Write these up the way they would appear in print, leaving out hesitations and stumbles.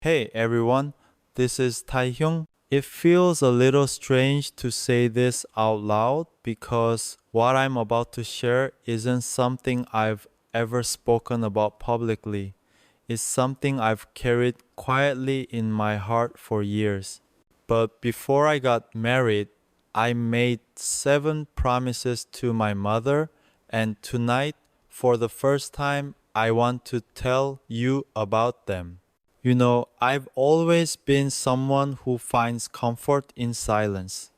Hey everyone, this is Taehyung. It feels a little strange to say this out loud because what I'm about to share isn't something I've ever spoken about publicly. It's something I've carried quietly in my heart for years. But before I got married, I made 7 promises to my mother, and tonight, for the first time, I want to tell you about them. I've always been someone who finds comfort in silence.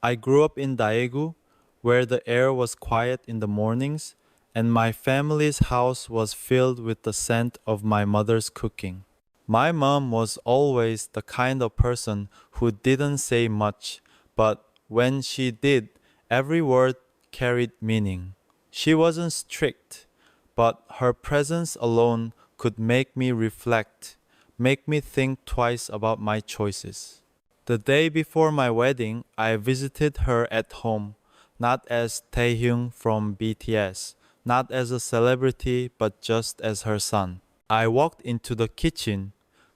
I grew up in Daegu, where the air was quiet in the mornings, and my family's house was filled with the scent of my mother's cooking. My mom was always the kind of person who didn't say much, but when she did, every word carried meaning. She wasn't strict, but her presence alone could make me reflect, make me think twice about my choices. The day before my wedding, I visited her at home, not as Taehyung from BTS, not as a celebrity, but just as her son. I walked into the kitchen,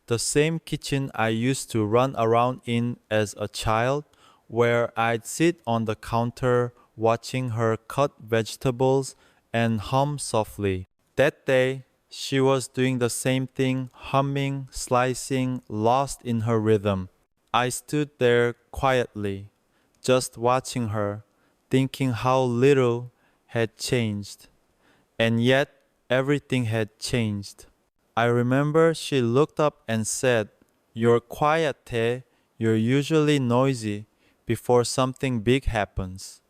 the same kitchen I used to run around in as a child, where I'd sit on the counter watching her cut vegetables and hum softly. That day, she was doing the same thing, humming, slicing, lost in her rhythm. I stood there quietly, just watching her, thinking how little had changed. And yet, everything had changed. I remember she looked up and said, "You're quiet, Tae. You're usually noisy before something big happens."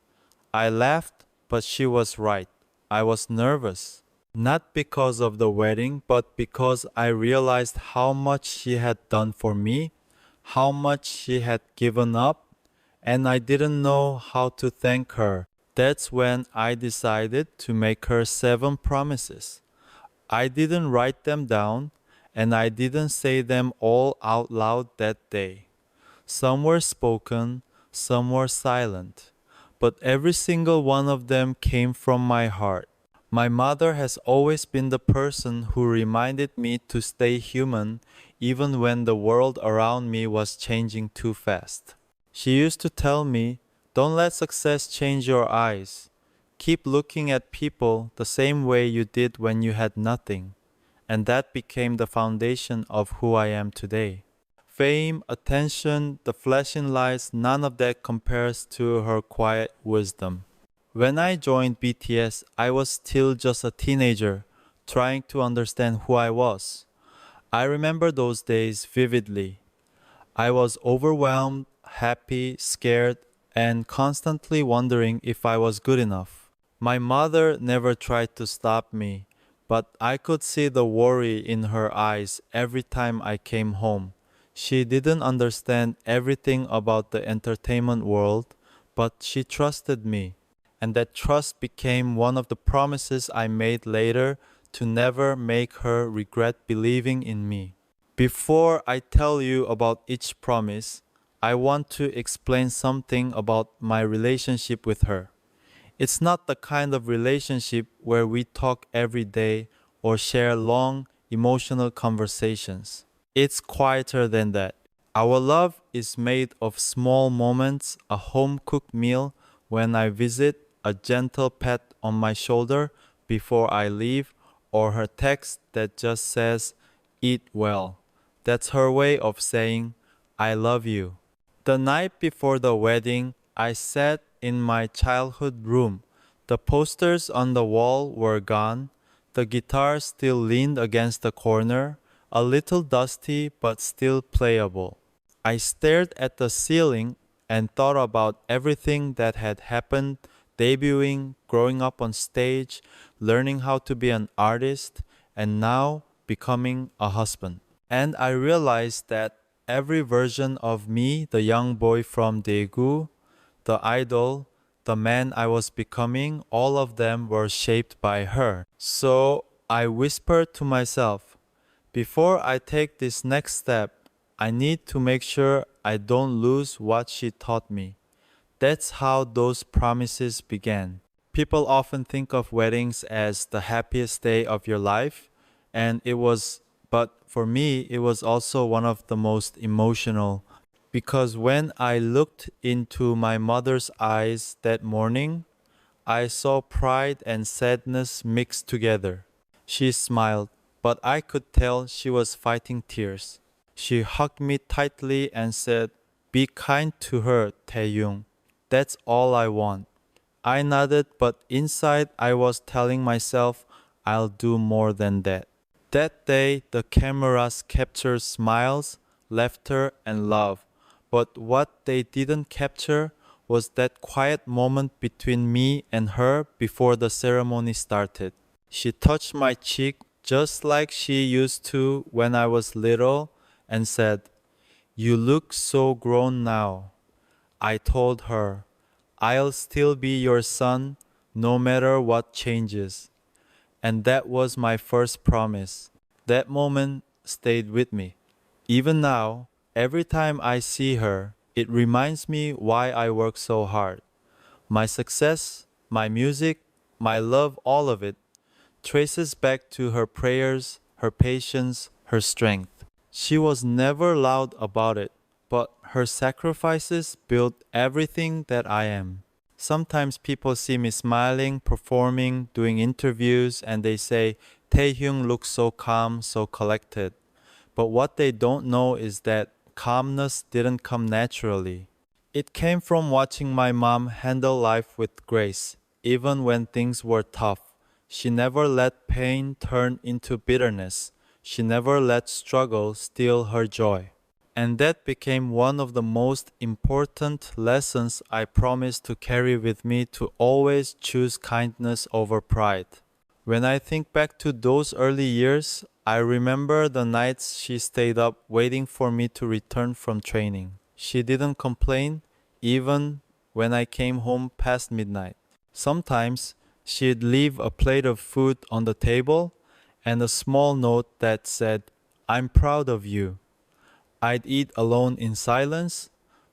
I laughed, but she was right. I was nervous. Not because of the wedding, but because I realized how much she had done for me, how much she had given up, and I didn't know how to thank her. That's when I decided to make her 7 promises. I didn't write them down, and I didn't say them all out loud that day. Some were spoken, some were silent, but every single one of them came from my heart. My mother has always been the person who reminded me to stay human even when the world around me was changing too fast. She used to tell me, "Don't let success change your eyes. Keep looking at people the same way you did when you had nothing." And that became the foundation of who I am today. Fame, attention, the flashing lights, none of that compares to her quiet wisdom. When I joined BTS, I was still just a teenager, trying to understand who I was. I remember those days vividly. I was overwhelmed, happy, scared, and constantly wondering if I was good enough. My mother never tried to stop me, but I could see the worry in her eyes every time I came home. She didn't understand everything about the entertainment world, but she trusted me. And that trust became one of the promises I made later to never make her regret believing in me. Before I tell you about each promise, I want to explain something about my relationship with her. It's not the kind of relationship where we talk every day or share long, emotional conversations. It's quieter than that. Our love is made of small moments, a home cooked meal when I visit, a gentle pat on my shoulder before I leave, or her text that just says, "Eat well." That's her way of saying, "I love you." The night before the wedding, I sat in my childhood room. The posters on the wall were gone. The guitar still leaned against the corner, a little dusty but still playable. I stared at the ceiling and thought about everything that had happened, debuting, growing up on stage, learning how to be an artist, and now becoming a husband. And I realized that every version of me, the young boy from Daegu, the idol, the man I was becoming, all of them were shaped by her. So I whispered to myself, before I take this next step, I need to make sure I don't lose what she taught me. That's how those promises began. People often think of weddings as the happiest day of your life, and it was, but for me, it was also one of the most emotional. Because when I looked into my mother's eyes that morning, I saw pride and sadness mixed together. She smiled, but I could tell she was fighting tears. She hugged me tightly and said, "Be kind to her, Taehyung. That's all I want." I nodded, but inside I was telling myself, I'll do more than that. That day, the cameras captured smiles, laughter, and love. But what they didn't capture was that quiet moment between me and her before the ceremony started. She touched my cheek just like she used to when I was little and said, "You look so grown now." I told her, "I'll still be your son no matter what changes." And that was my first promise. That moment stayed with me. Even now, every time I see her, it reminds me why I work so hard. My success, my music, my love, all of it traces back to her prayers, her patience, her strength. She was never loud about it, but her sacrifices built everything that I am. Sometimes people see me smiling, performing, doing interviews, and they say, Taehyung looks so calm, so collected. But what they don't know is that calmness didn't come naturally. It came from watching my mom handle life with grace, even when things were tough. She never let pain turn into bitterness. She never let struggle steal her joy. And that became one of the most important lessons I promised to carry with me, to always choose kindness over pride. When I think back to those early years, I remember the nights she stayed up waiting for me to return from training. She didn't complain, even when I came home past midnight. Sometimes she'd leave a plate of food on the table and a small note that said, "I'm proud of you." I'd eat alone in silence,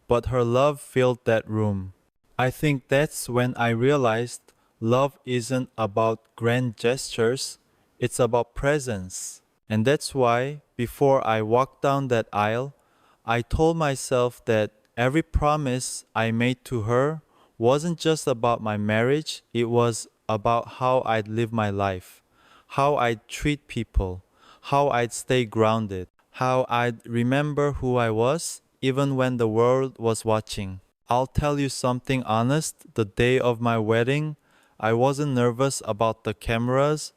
but her love filled that room. I think that's when I realized love isn't about grand gestures, it's about presence. And that's why, before I walked down that aisle, I told myself that every promise I made to her wasn't just about my marriage, it was about how I'd live my life, how I'd treat people, how I'd stay grounded, how I'd remember who I was even when the world was watching. I'll tell you something honest, the day of my wedding, I wasn't nervous about the cameras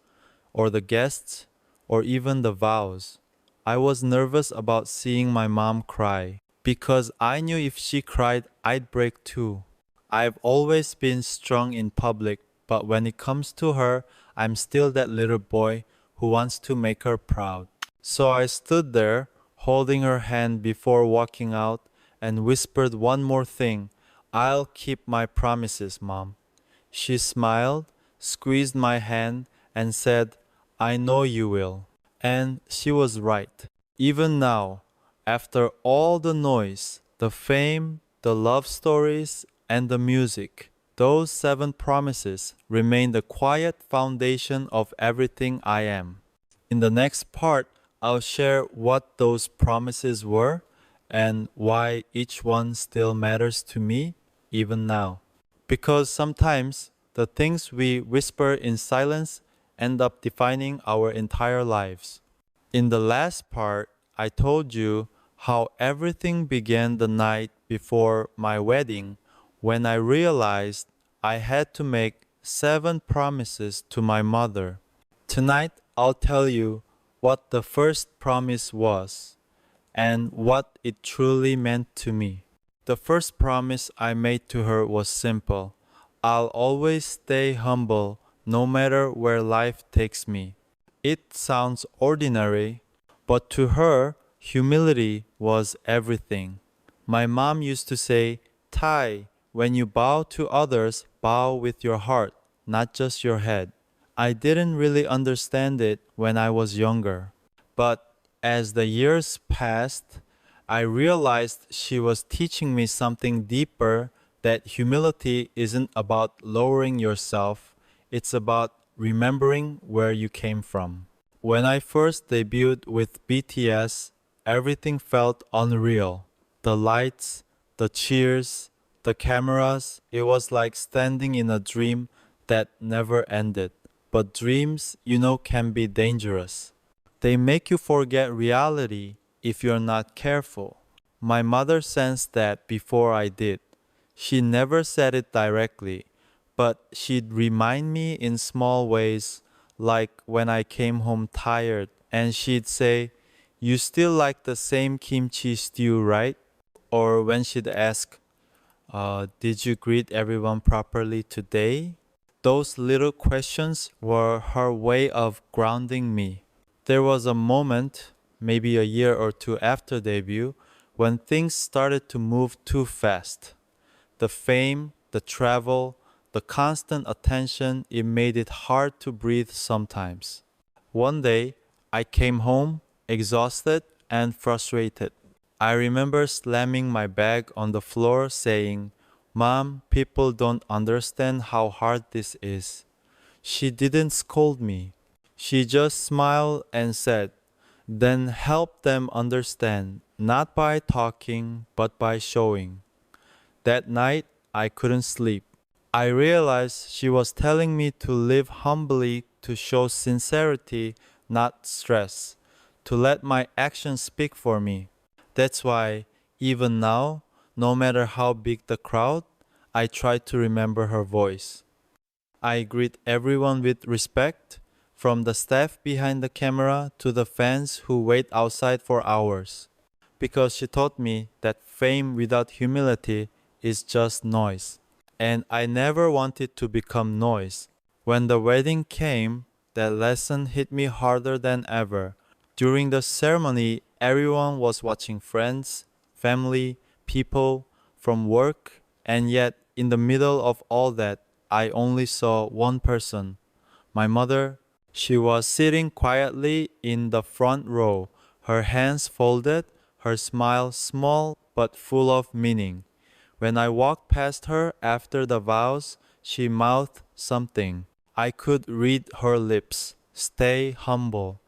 or the guests or even the vows. I was nervous about seeing my mom cry because I knew if she cried, I'd break too. I've always been strong in public, but when it comes to her, I'm still that little boy who wants to make her proud. So I stood there, holding her hand before walking out, and whispered one more thing: "I'll keep my promises, Mom." She smiled, squeezed my hand, and said, "I know you will." And she was right. Even now, after all the noise, the fame, the love stories, and the music, those 7 promises remain the quiet foundation of everything I am. In the next part, I'll share what those promises were and why each one still matters to me even now. Because sometimes the things we whisper in silence end up defining our entire lives. In the last part, I told you how everything began the night before my wedding when I realized I had to make 7 promises to my mother. Tonight, I'll tell you what the first promise was and what it truly meant to me. The first promise I made to her was simple: I'll always stay humble no matter where life takes me. It sounds ordinary, but to her, humility was everything. My mom used to say, "Tai, when you bow to others, bow with your heart, not just your head." I didn't really understand it when I was younger, but as the years passed, I realized she was teaching me something deeper, that humility isn't about lowering yourself, it's about remembering where you came from. When I first debuted with BTS, everything felt unreal. The lights, the cheers, the cameras, it was like standing in a dream that never ended. But dreams, can be dangerous. They make you forget reality if you're not careful. My mother sensed that before I did. She never said it directly, but she'd remind me in small ways, like when I came home tired, and she'd say, "You still like the same kimchi stew, right?" Or when she'd ask, "Did you greet everyone properly today?" Those little questions were her way of grounding me. There was a moment, maybe a year or two after debut, when things started to move too fast. The fame, the travel, the constant attention, it made it hard to breathe sometimes. One day, I came home, exhausted and frustrated. I remember slamming my bag on the floor saying, "Mom, people don't understand how hard this is." She didn't scold me. She just smiled and said, "Then help them understand, not by talking, but by showing." That night, I couldn't sleep. I realized she was telling me to live humbly, to show sincerity, not stress, to let my actions speak for me. That's why, even now, no matter how big the crowd, I try to remember her voice. I greet everyone with respect, from the staff behind the camera to the fans who wait outside for hours, because she taught me that fame without humility is just noise. And I never wanted to become noise. When the wedding came, that lesson hit me harder than ever. During the ceremony, everyone was watching friends, family, people from work, and yet in the middle of all that, I only saw one person, my mother. She was sitting quietly in the front row, her hands folded, her smile small but full of meaning. When I walked past her after the vows, she mouthed something. I could read her lips. Stay humble.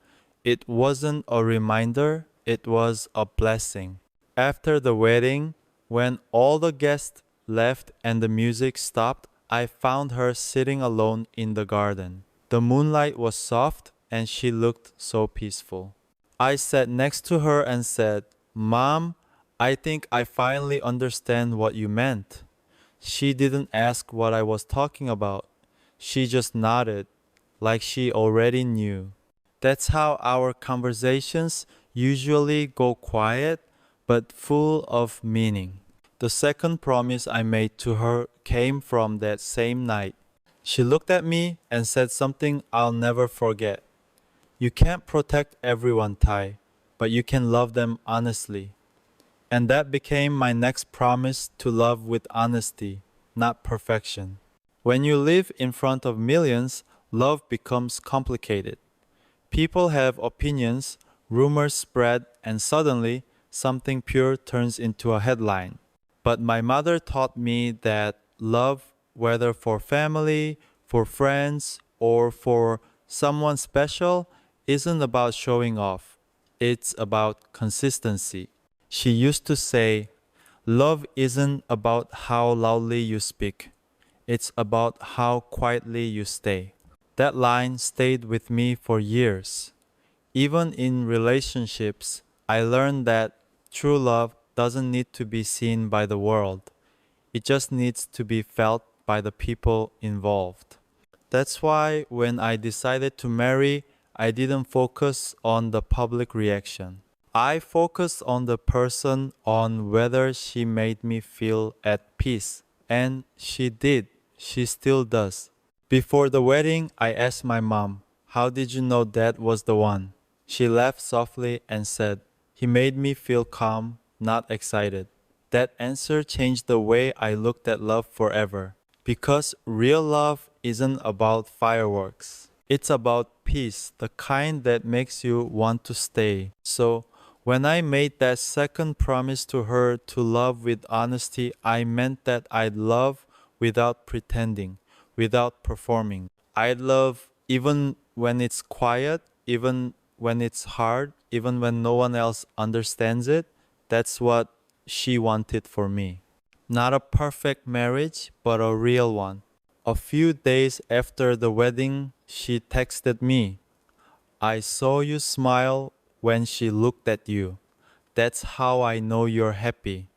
It wasn't a reminder, it was a blessing. After the wedding, when all the guests left and the music stopped, I found her sitting alone in the garden. The moonlight was soft and she looked so peaceful. I sat next to her and said, "Mom, I think I finally understand what you meant." She didn't ask what I was talking about. She just nodded, like she already knew. That's how our conversations usually go quiet, but full of meaning. The second promise I made to her came from that same night. She looked at me and said something I'll never forget. "You can't protect everyone, Tai, but you can love them honestly." And that became my next promise, to love with honesty, not perfection. When you live in front of millions, love becomes complicated. People have opinions, rumors spread, and suddenly something pure turns into a headline. But my mother taught me that love, whether for family, for friends, or for someone special, isn't about showing off. It's about consistency. She used to say, "Love isn't about how loudly you speak. It's about how quietly you stay." That line stayed with me for years. Even in relationships, I learned that true love doesn't need to be seen by the world. It just needs to be felt by the people involved. That's why when I decided to marry, I didn't focus on the public reaction. I focused on the person, on whether she made me feel at peace. And she did. She still does. Before the wedding, I asked my mom, "How did you know that was the one?" She laughed softly and said, "He made me feel calm, not excited." That answer changed the way I looked at love forever. Because real love isn't about fireworks. It's about peace, the kind that makes you want to stay. So, when I made that second promise to her, to love with honesty, I meant that I'd love without pretending, without performing. I'd love even when it's quiet, even when it's hard, even when no one else understands it. That's what she wanted for me. Not a perfect marriage, but a real one. A few days after the wedding, she texted me, "I saw you smile when she looked at you. That's how I know you're happy."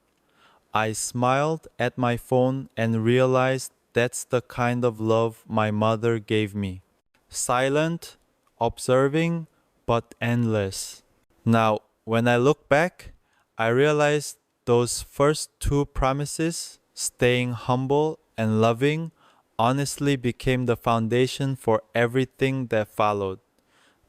I smiled at my phone and realized that's the kind of love my mother gave me. Silent, observing, but endless. Now, when I look back, I realized those first two promises, staying humble and loving, honestly became the foundation for everything that followed.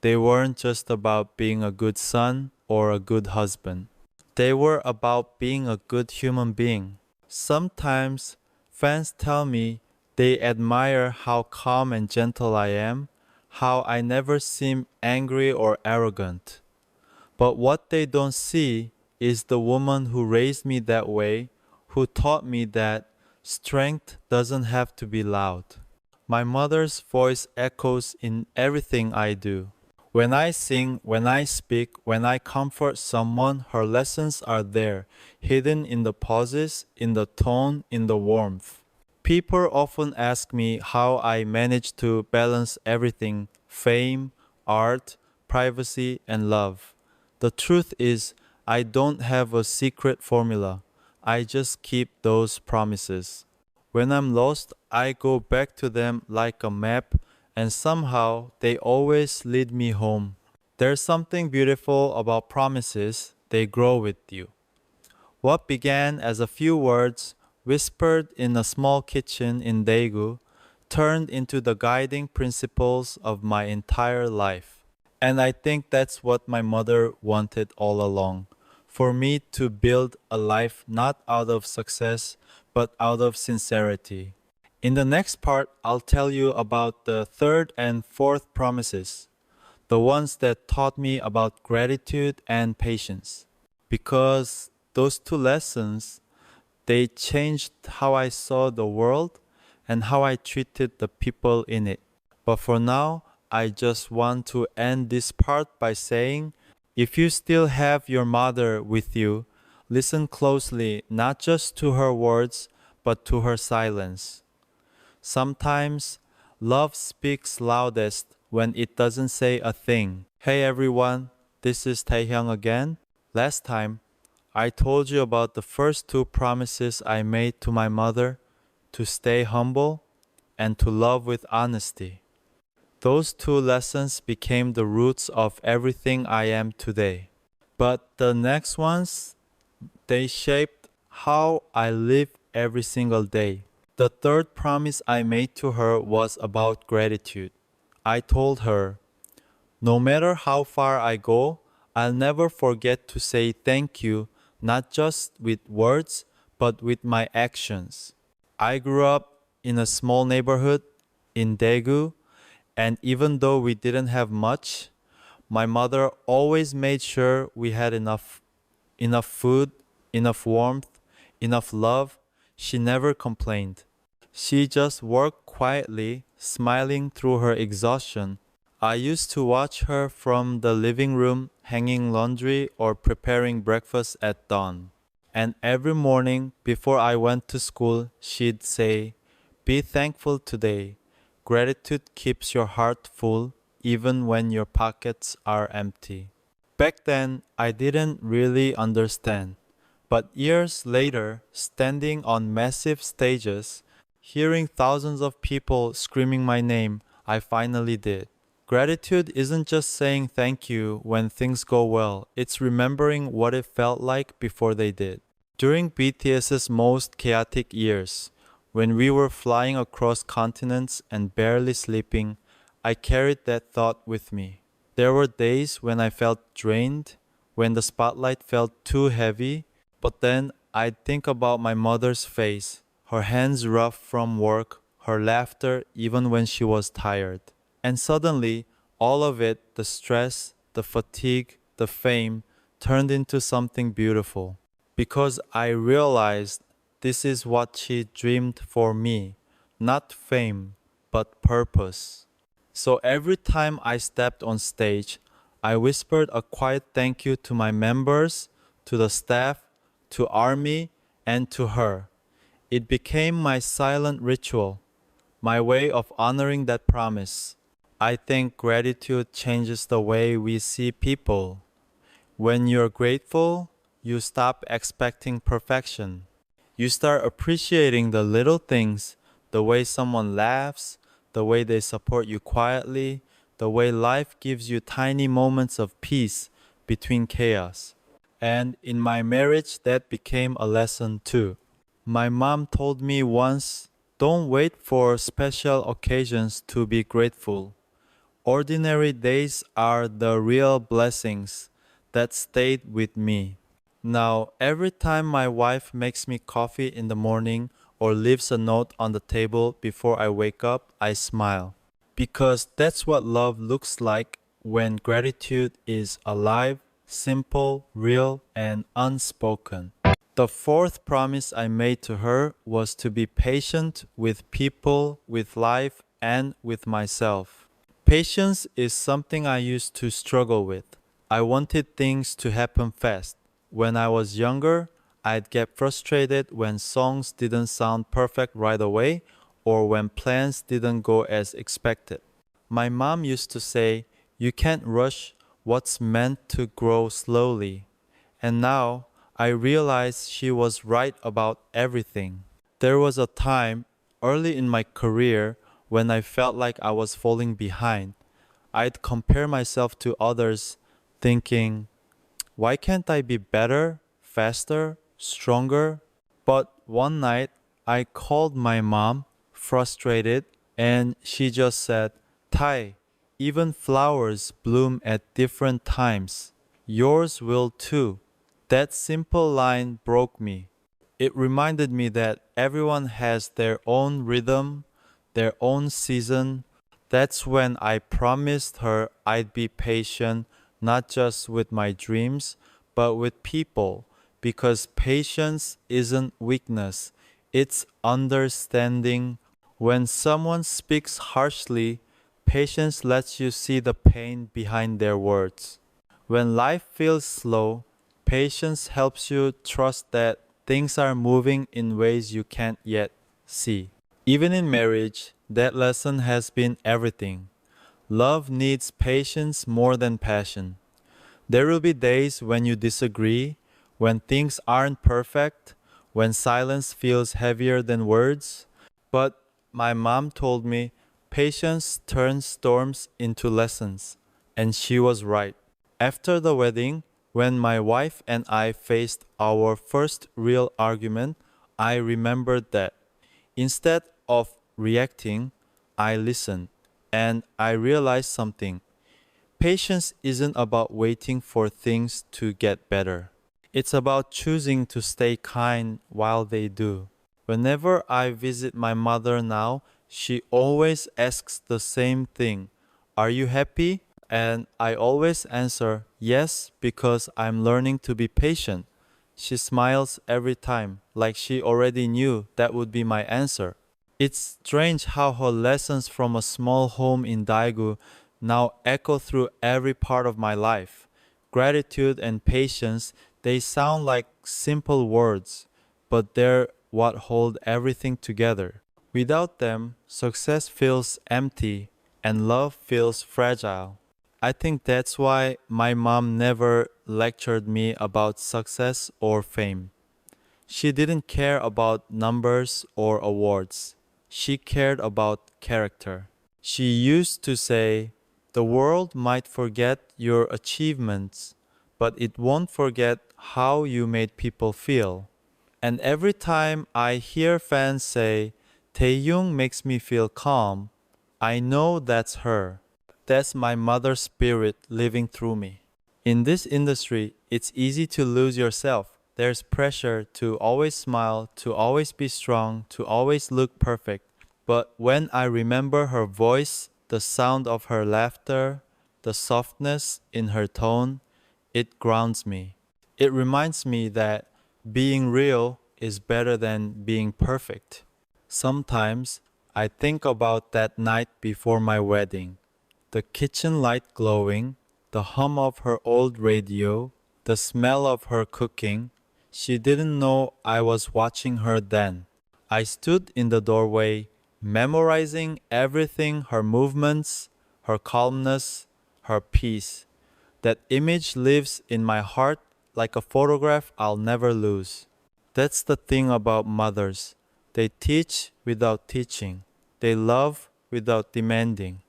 They weren't just about being a good son or a good husband. They were about being a good human being. Sometimes fans tell me they admire how calm and gentle I am, how I never seem angry or arrogant. But what they don't see is the woman who raised me that way, who taught me that strength doesn't have to be loud. My mother's voice echoes in everything I do. When I sing, when I speak, when I comfort someone, her lessons are there, hidden in the pauses, in the tone, in the warmth. People often ask me how I manage to balance everything: fame, art, privacy, and love. The truth is, I don't have a secret formula. I just keep those promises. When I'm lost, I go back to them like a map, and somehow they always lead me home. There's something beautiful about promises, they grow with you. What began as a few words whispered in a small kitchen in Daegu turned into the guiding principles of my entire life. And I think that's what my mother wanted all along, for me to build a life not out of success, but out of sincerity. In the next part, I'll tell you about the third and fourth promises, the ones that taught me about gratitude and patience. Because those two lessons, they changed how I saw the world and how I treated the people in it. But for now, I just want to end this part by saying, if you still have your mother with you, listen closely not just to her words, but to her silence. Sometimes love speaks loudest when it doesn't say a thing. Hey everyone, this is Taehyung again. Last time, I told you about the first two promises I made to my mother: to stay humble and to love with honesty. Those two lessons became the roots of everything I am today. But the next ones, they shaped how I live every single day. The third promise I made to her was about gratitude. I told her, no matter how far I go, I'll never forget to say thank you, not just with words, but with my actions. I grew up in a small neighborhood in Daegu, and even though we didn't have much, my mother always made sure we had enough food, enough warmth, enough love. She never complained. She just worked quietly, smiling through her exhaustion. I used to watch her from the living room, hanging laundry or preparing breakfast at dawn. And every morning before I went to school, she'd say, "Be thankful today. Gratitude keeps your heart full even when your pockets are empty." Back then, I didn't really understand. But years later, standing on massive stages, hearing thousands of people screaming my name, I finally did. Gratitude isn't just saying thank you when things go well, it's remembering what it felt like before they did. During BTS's most chaotic years, when we were flying across continents and barely sleeping, I carried that thought with me. There were days when I felt drained, when the spotlight felt too heavy, but then I'd think about my mother's face, her hands rough from work, her laughter even when she was tired. And suddenly, all of it, the stress, the fatigue, the fame, turned into something beautiful. Because I realized this is what she dreamed for me: not fame, but purpose. So every time I stepped on stage, I whispered a quiet thank you to my members, to the staff, to ARMY, and to her. It became my silent ritual, my way of honoring that promise. I think gratitude changes the way we see people. When you're grateful, you stop expecting perfection. You start appreciating the little things, the way someone laughs, the way they support you quietly, the way life gives you tiny moments of peace between chaos. And in my marriage, that became a lesson too. My mom told me once, don't wait for special occasions to be grateful. Ordinary days are the real blessings that stayed with me. Now, every time my wife makes me coffee in the morning or leaves a note on the table before I wake up, I smile. Because that's what love looks like when gratitude is alive, simple, real, and unspoken. The fourth promise I made to her was to be patient with people, with life, and with myself. Patience is something I used to struggle with. I wanted things to happen fast. When I was younger, I'd get frustrated when songs didn't sound perfect right away or when plans didn't go as expected. My mom used to say, you can't rush what's meant to grow slowly. And now I realize she was right about everything. There was a time early in my career when I felt like I was falling behind. I'd compare myself to others, thinking, why can't I be better, faster, stronger? But one night, I called my mom, frustrated, and she just said, Tai, even flowers bloom at different times. Yours will too. That simple line broke me. It reminded me that everyone has their own rhythm, their own season. That's when I promised her I'd be patient, not just with my dreams, but with people, because patience isn't weakness, it's understanding. When someone speaks harshly, patience lets you see the pain behind their words. When life feels slow, patience helps you trust that things are moving in ways you can't yet see. Even in marriage, that lesson has been everything. Love needs patience more than passion. There will be days when you disagree, when things aren't perfect, when silence feels heavier than words. But my mom told me patience turns storms into lessons, and she was right. After the wedding, when my wife and I faced our first real argument, I remembered that. Instead of reacting, I listened, and I realized something. Patience isn't about waiting for things to get better. It's about choosing to stay kind while they do. Whenever I visit my mother now, she always asks the same thing. Are you happy? And I always answer yes because I'm learning to be patient. She smiles every time, like she already knew that would be my answer. It's strange how her lessons from a small home in Daegu now echo through every part of my life. Gratitude and patience, they sound like simple words, but they're what hold everything together. Without them, success feels empty and love feels fragile. I think that's why my mom never lectured me about success or fame. She didn't care about numbers or awards. She cared about character. She used to say, the world might forget your achievements, but it won't forget how you made people feel. And every time I hear fans say, Taehyung makes me feel calm, I know that's her. That's my mother's spirit living through me. In this industry, it's easy to lose yourself. There's pressure to always smile, to always be strong, to always look perfect. But when I remember her voice, the sound of her laughter, the softness in her tone, it grounds me. It reminds me that being real is better than being perfect. Sometimes I think about that night before my wedding. The kitchen light glowing, the hum of her old radio, the smell of her cooking. She didn't know I was watching her then. I stood in the doorway, memorizing everything, her movements, her calmness, her peace. That image lives in my heart like a photograph I'll never lose. That's the thing about mothers. They teach without teaching. They love without demanding.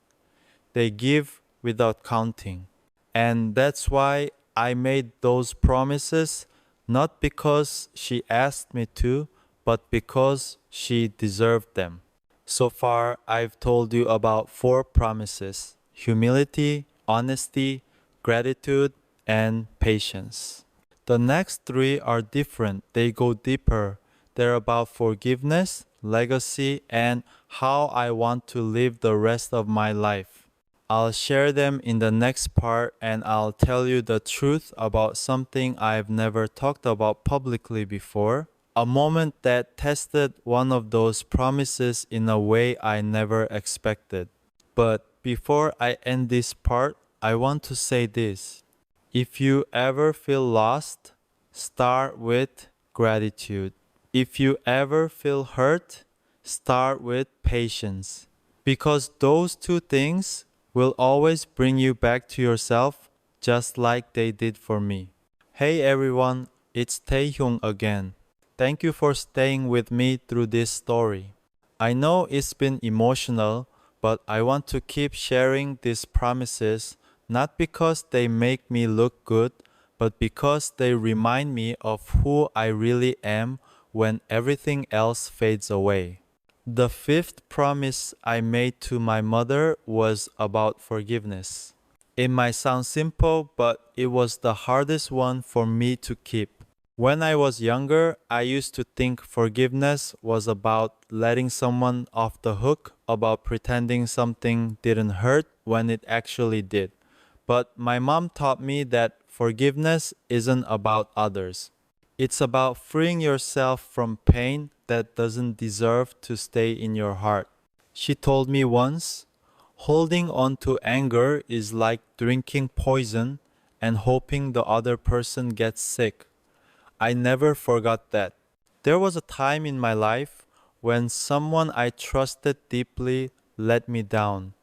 They give without counting. And that's why I made those promises, not because she asked me to, but because she deserved them. So far, I've told you about 4 promises: humility, honesty, gratitude, and patience. The next 3 are different, they go deeper. They're about forgiveness, legacy, and how I want to live the rest of my life. I'll share them in the next part, and I'll tell you the truth about something I've never talked about publicly before. A moment that tested one of those promises in a way I never expected. But before I end this part, I want to say this. If you ever feel lost, start with gratitude. If you ever feel hurt, start with patience. Because those 2 things will always bring you back to yourself, just like they did for me. Hey everyone, it's Taehyung again. Thank you for staying with me through this story. I know it's been emotional, but I want to keep sharing these promises, not because they make me look good, but because they remind me of who I really am when everything else fades away. The 5th promise I made to my mother was about forgiveness. It might sound simple, but it was the hardest one for me to keep. When I was younger, I used to think forgiveness was about letting someone off the hook, about pretending something didn't hurt when it actually did. But my mom taught me that forgiveness isn't about others. It's about freeing yourself from pain that doesn't deserve to stay in your heart. She told me once, holding on to anger is like drinking poison and hoping the other person gets sick. I never forgot that. There was a time in my life when someone I trusted deeply let me down.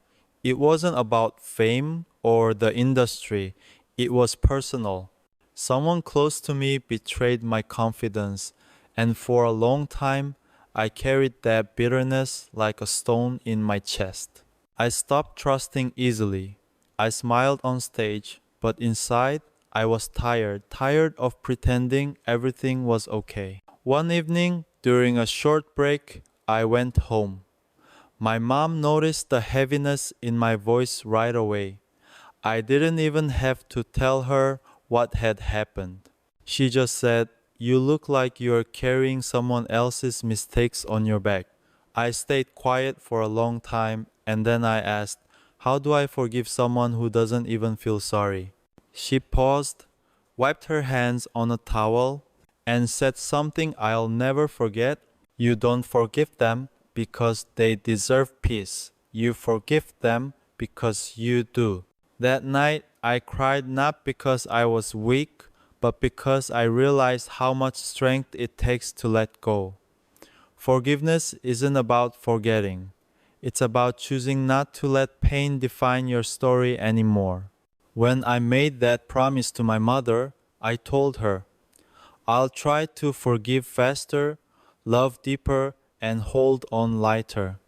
It wasn't about fame or the industry, it was personal. Someone close to me betrayed my confidence, and for a long time, I carried that bitterness like a stone in my chest. I stopped trusting easily. I smiled on stage, but inside, I was tired of pretending everything was okay. One evening, during a short break, I went home. My mom noticed the heaviness in my voice right away. I didn't even have to tell her what had happened. She just said, "You look like you're carrying someone else's mistakes on your back." I stayed quiet for a long time, and then I asked, "How do I forgive someone who doesn't even feel sorry?" She paused, wiped her hands on a towel, and said something I'll never forget. "You don't forgive them because they deserve peace. You forgive them because you do." That night, I cried not because I was weak, but because I realized how much strength it takes to let go. Forgiveness isn't about forgetting. It's about choosing not to let pain define your story anymore. When I made that promise to my mother, I told her, "I'll try to forgive faster, love deeper, and hold on lighter."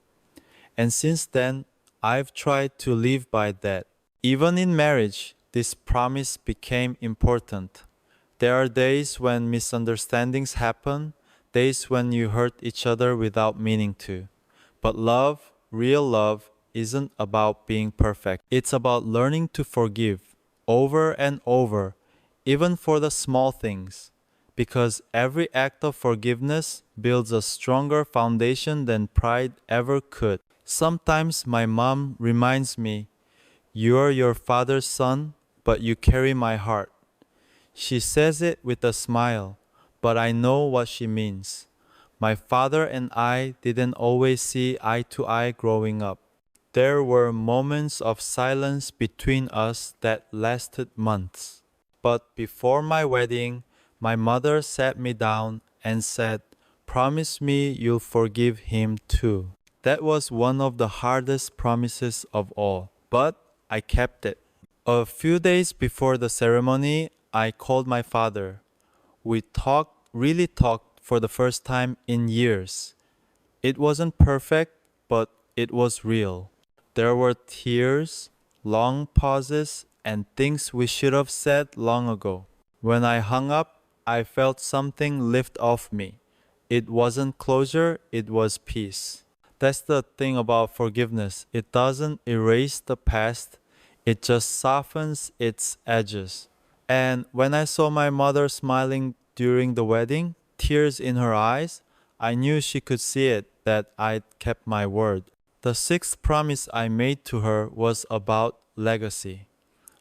And since then, I've tried to live by that. Even in marriage, this promise became important. There are days when misunderstandings happen, days when you hurt each other without meaning to. But love, real love, isn't about being perfect. It's about learning to forgive over and over, even for the small things. Because every act of forgiveness builds a stronger foundation than pride ever could. Sometimes my mom reminds me, "You're your father's son, but you carry my heart." She says it with a smile, but I know what she means. My father and I didn't always see eye to eye growing up. There were moments of silence between us that lasted months. But before my wedding, my mother sat me down and said, "Promise me you'll forgive him too." That was one of the hardest promises of all, but I kept it. A few days before the ceremony, I called my father. We really talked for the first time in years. It wasn't perfect, but it was real. There were tears, long pauses, and things we should have said long ago. When I hung up, I felt something lift off me. It wasn't closure, it was peace. That's the thing about forgiveness. It doesn't erase the past, it just softens its edges. And when I saw my mother smiling during the wedding, tears in her eyes, I knew she could see it, that I'd kept my word. The sixth promise I made to her was about legacy.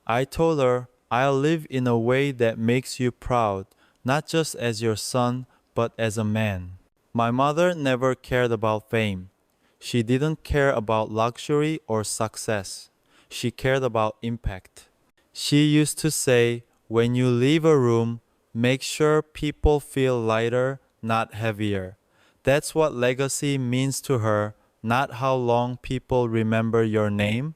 I told her, "I'll live in a way that makes you proud, not just as your son, but as a man." My mother never cared about fame. She didn't care about luxury or success. She cared about impact. She used to say, "When you leave a room, make sure people feel lighter, not heavier." That's what legacy means to her, not how long people remember your name,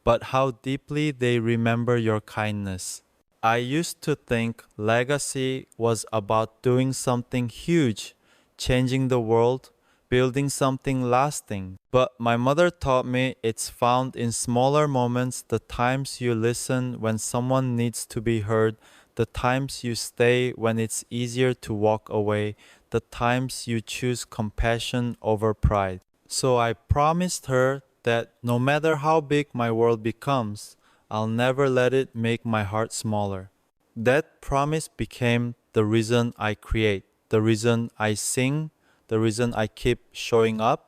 but how deeply they remember your kindness. I used to think legacy was about doing something huge, changing the world, building something lasting. But my mother taught me it's found in smaller moments, the times you listen when someone needs to be heard, the times you stay when it's easier to walk away, the times you choose compassion over pride. So I promised her that no matter how big my world becomes, I'll never let it make my heart smaller. That promise became the reason I create, the reason I sing, the reason I keep showing up,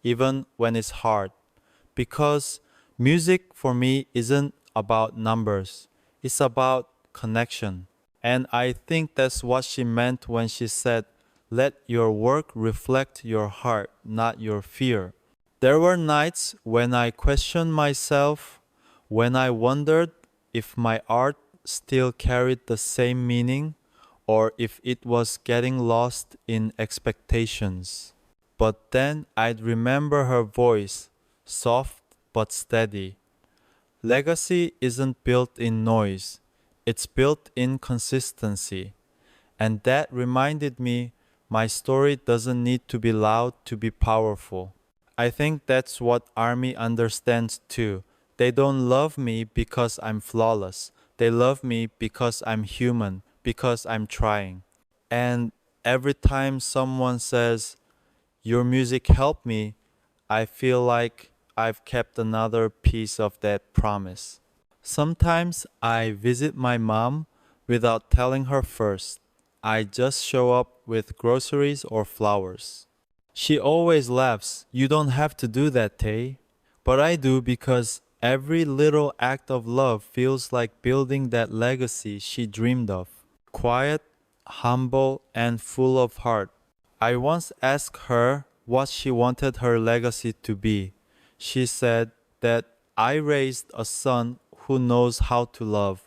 even when it's hard. Because music for me isn't about numbers, it's about connection. And I think that's what she meant when she said, "Let your work reflect your heart, not your fear." There were nights when I questioned myself, when I wondered if my art still carried the same meaning or if it was getting lost in expectations. But then I'd remember her voice, soft but steady. Legacy isn't built in noise, it's built in consistency. And that reminded me my story doesn't need to be loud to be powerful. I think that's what ARMY understands too. They don't love me because I'm flawless. They love me because I'm human, because I'm trying. And every time someone says, "Your music helped me," I feel like I've kept another piece of that promise. Sometimes I visit my mom without telling her first. I just show up with groceries or flowers. She always laughs, "You don't have to do that, Tay." But I do because every little act of love feels like building that legacy she dreamed of. Quiet, humble, and full of heart. I once asked her what she wanted her legacy to be. She said that I raised a son who knows how to love.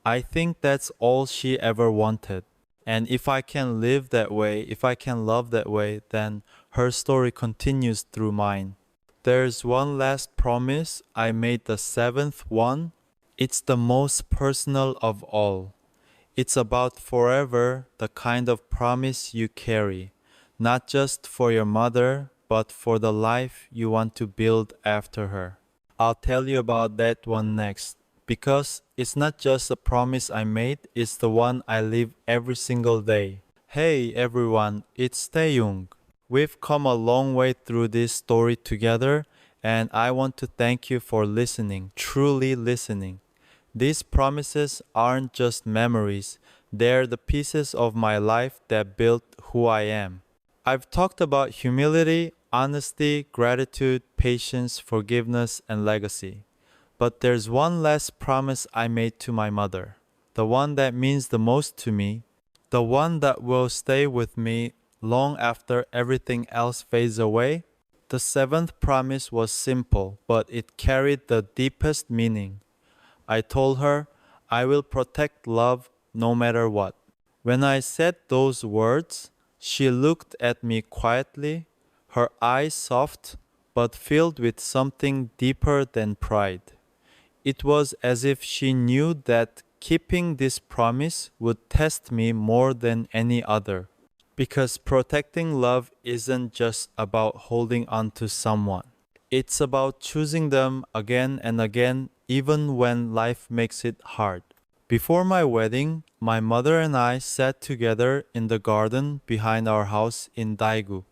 I think that's all she ever wanted. And if I can live that way, if I can love that way, then her story continues through mine. There's one last promise I made, the seventh one. It's the most personal of all. It's about forever, the kind of promise you carry, not just for your mother, but for the life you want to build after her. I'll tell you about that one next, because it's not just a promise I made, it's the one I live every single day. Hey everyone, it's Taehyung. We've come a long way through this story together, and I want to thank you for listening, truly listening. These promises aren't just memories, they're the pieces of my life that built who I am. I've talked about humility, honesty, gratitude, patience, forgiveness, and legacy. But there's one last promise I made to my mother, the one that means the most to me, the one that will stay with me long after everything else fades away. The seventh promise was simple, but it carried the deepest meaning. I told her, I will protect love no matter what. When I said those words, she looked at me quietly, her eyes soft but filled with something deeper than pride. It was as if she knew that keeping this promise would test me more than any other. Because protecting love isn't just about holding on to someone. It's about choosing them again and again, even when life makes it hard. Before my wedding, my mother and I sat together in the garden behind our house in Daegu.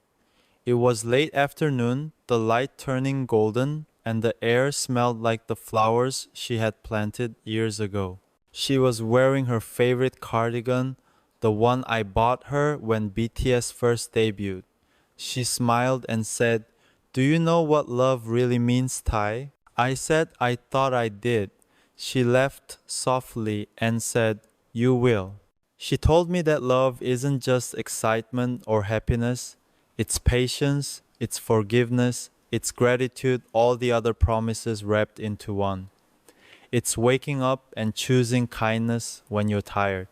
It was late afternoon, the light turning golden, and the air smelled like the flowers she had planted years ago. She was wearing her favorite cardigan, the one I bought her when BTS first debuted. She smiled and said, "Do you know what love really means, Tai?" I said I thought I did. She laughed softly and said, "You will." She told me that love isn't just excitement or happiness, it's patience, it's forgiveness, it's gratitude, all the other promises wrapped into one. It's waking up and choosing kindness when you're tired.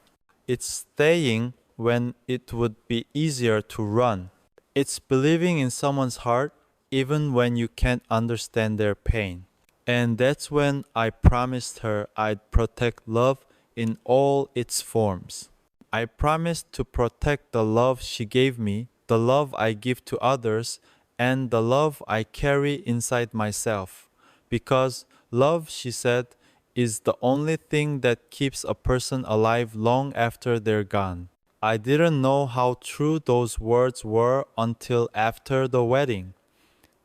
It's staying when it would be easier to run. It's believing in someone's heart even when you can't understand their pain. And that's when I promised her I'd protect love in all its forms. I promised to protect the love she gave me, the love I give to others, and the love I carry inside myself. Because love, she said, is the only thing that keeps a person alive long after they're gone. I didn't know how true those words were until after the wedding.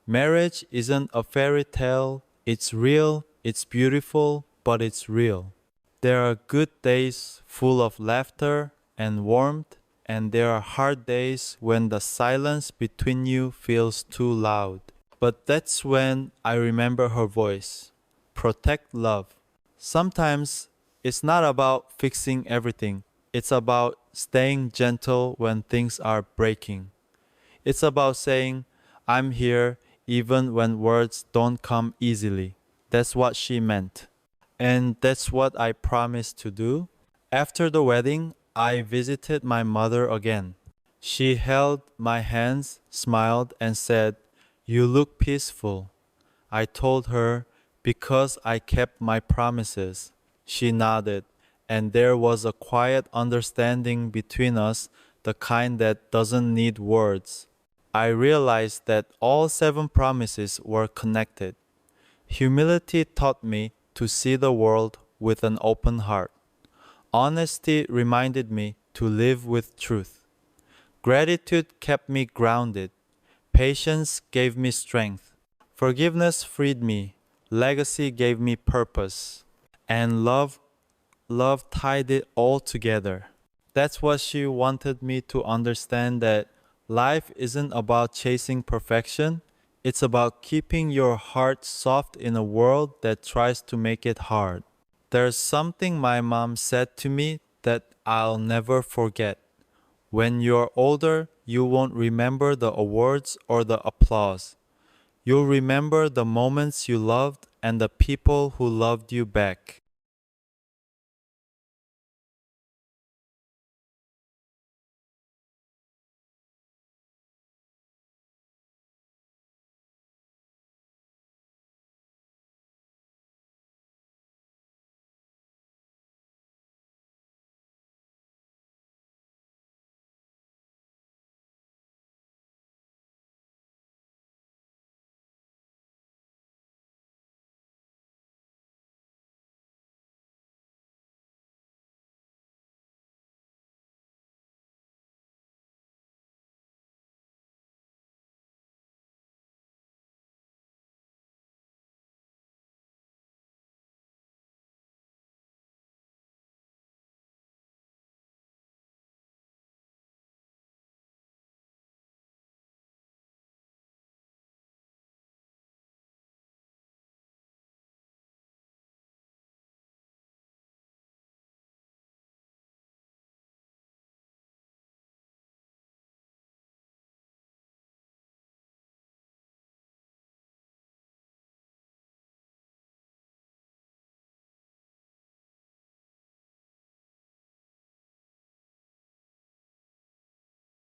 Marriage isn't a fairy tale, it's real, it's beautiful, but it's real. There are good days full of laughter and warmth, and there are hard days when the silence between you feels too loud. But that's when I remember her voice. Protect love. Sometimes it's not about fixing everything, it's about staying gentle when things are breaking. It's about saying, I'm here even when words don't come easily. That's what she meant. And that's what I promised to do. After the wedding, I visited my mother again. She held my hands, smiled, and said, "You look peaceful." I told her, "Because I kept my promises." She nodded, and there was a quiet understanding between us, the kind that doesn't need words. I realized that all seven promises were connected. Humility taught me to see the world with an open heart. Honesty reminded me to live with truth. Gratitude kept me grounded. Patience gave me strength. Forgiveness freed me. Legacy gave me purpose. And love tied it all together. That's what she wanted me to understand, that life isn't about chasing perfection. It's about keeping your heart soft in a world that tries to make it hard. There's something my mom said to me that I'll never forget. When you're older, you won't remember the awards or the applause. You'll remember the moments you loved and the people who loved you back.